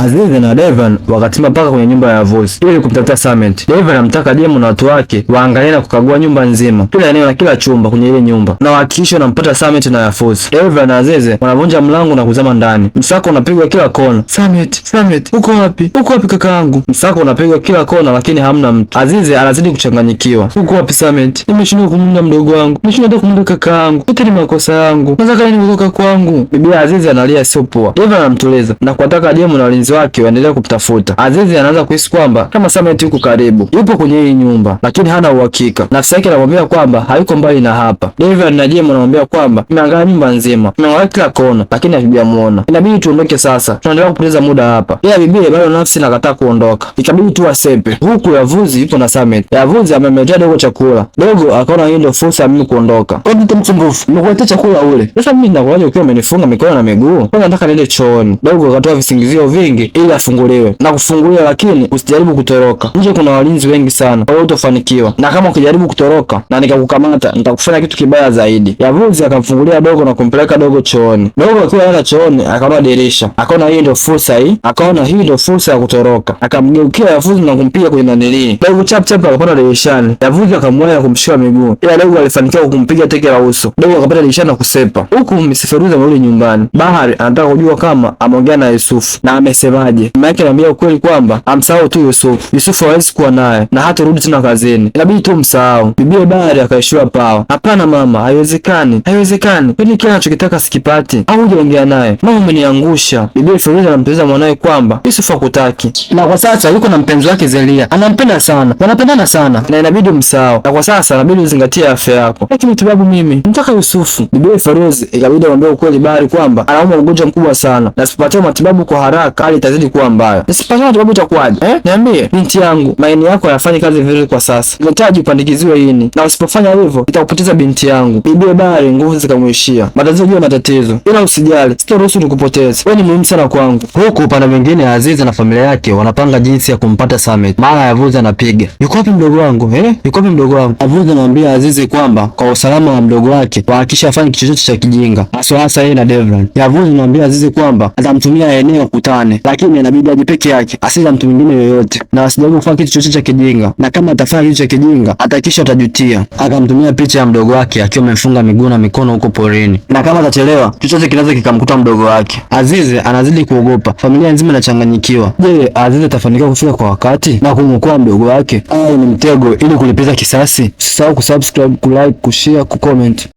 Azizi na Devan wakatima mpaka kwenye nyumba ya Avuzi ili kumtafuta Samet. Devan anamtaka Jemo na watu wake waangalie na kukagua nyumba nzima, kila eneo na kila chumba kwenye ile nyumba, na wahakikishe wanampata Samet na Avuzi. Devan na Azizi wanavunja mlango na kuzama ndani. Msako unapigwa kila kona. Samet, uko wapi? Uko wapi kaka yangu? Msako unapigwa kila kona lakini hamna mtu. Azizi anazidi kuchanganyikiwa. Uko wapi Samet? Nimeshindwa kumlinda mdogo wangu. Nimeshindwa hata kumlinda kaka yangu. Yote ni makosa yangu. Nataka nini kutoka kwangu? Bibi Azizi analia sio poa. Devan anamtuliza na kuwataka Jemo na walinzi wake waendelee kumtafuta. Azizi anaanza kuhisi kwamba kama Samet yuko karibu, yupo kwenye hii nyumba, lakini hana uhakika. Nafsi yake inamwambia kwamba hayuko mbali na hapa. Devan na Jemo anamwambia kwamba nimeangalia nyumba nzima, nimeangalia kila kona, lakini hatujamuona. Inabidi tuondoke sasa. Tunaendelea kupoteza muda hapa. Ila bibi bado nafsi inakataa kuondoka. Ikabidi tu asepe. Huku Avuzi yupo na Samet. Avuzi amemletea dogo chakula. Dogo akaona hii ndio fursa ya mimi kuondoka. Wewe mtu msumbufu, nimekuletea chakula ule. Sasa mimi ninakuaje ukiwa umenifunga mikono na miguu? Kwanza nataka niende chooni. Dogo akatoa visingizio vingi ili afunguliwe. Na kufunguliwa, lakini usijaribu kutoroka. Nje kuna walinzi wengi sana. Wewe utafanikiwa. Na kama ukijaribu kutoroka na nikakukamata, nitakufanya kitu kibaya zaidi. Avuzi akamfungulia dogo na kumpeleka dogo chooni. Dogo akiwa yana chooni akaona dirisha. Akaona hii ndio fursa hii. Akaona hii ndio fursa ya kutoroka. Akamgeukia Avuzi na kumpiga kwenye nanilii. Dogo chap akapanda dirishani. Avuzi akamwaya kumshika miguu. Ila dogo alifanikiwa kumpiga teke la uso. Dogo akapanda dirishani na kusepa. Huku Misiferuzi amerudi nyumbani. Bahari anataka kujua kama ameongea na Yusufu na amesemaje. Mama yake anamwambia ukweli kwamba amsahau tu Yusufu. Yusufu hawezi kuwa naye na hata rudi tena kazini. Inabidi tu msahau. Bibi Bahari akaishiwa pawa. Hapana mama, haiwezekani. Yaani kile anachokitaka sikipati. Au hujaongea naye. Mama umeniangusha. Bibi Feruzi anamteza mwanae kwamba Yusufu hakutaki. Na kwa sasa yuko na mpenzi wake Zelia. Anampenda sana. Wanapendana sana. Na inabidi msahau. Na kwa sasa inabidi uzingatie afya yako. Lakini sababu mimi nataka Yusufu. Bibi Feruzi ikabidi amwambie ukweli Bahari kwamba anaumwa ugonjwa mkubwa sana. Na sipatie matibabu kwa haraka hali itazidi kuwa mbaya. Nisipatie matibabu itakuwaje? Niambie. Binti yangu, maini yako hayafanyi kazi vizuri kwa sasa. Unahitaji upandikiziwe ini. Na usipofanya hivyo itakupoteza binti yangu. Bibi Bahari nguvu zikamwishia. Matatizo juu ya matatizo. Ila usijali, sitaruhusu nikupoteze. Wewe ni muhimu sana kwangu. Huku upande mwingine Azizi na familia yake wanapanga jinsi ya kumpata Samet. Mara Avuzi anapiga. Yuko wapi mdogo wangu? Yuko wapi mdogo wangu? Avuzi anamwambia Azizi kwamba kwa usalama wa mdogo wake wahakikisha afanye kitu chochote cha kijinga. Hasa yeye na Devran. Avuzi anamwambia Azizi kwamba atamtumia eneo kutane, lakini inabidi aje peke yake, asije mtu mwingine yoyote. Na asijaribu kufanya kitu chochote cha kijinga. Na kama atafanya kitu cha kijinga, atakisha atajutia. Akamtumia picha ya mdogo wake akiwa amefunga miguu na mikono huko porini. Na kama atachelewa, chochote kinaweza kikamkuta mdogo wake. Azizi anazidi kuogopa. Familia nzima inachanganyikiwa. Je, Azizi atafanikiwa kufika kwa wakati na kumwokoa mdogo wake au ni mtego ili kulipiza kisasi? Usisahau kusubscribe, kulike, kushare, kucomment.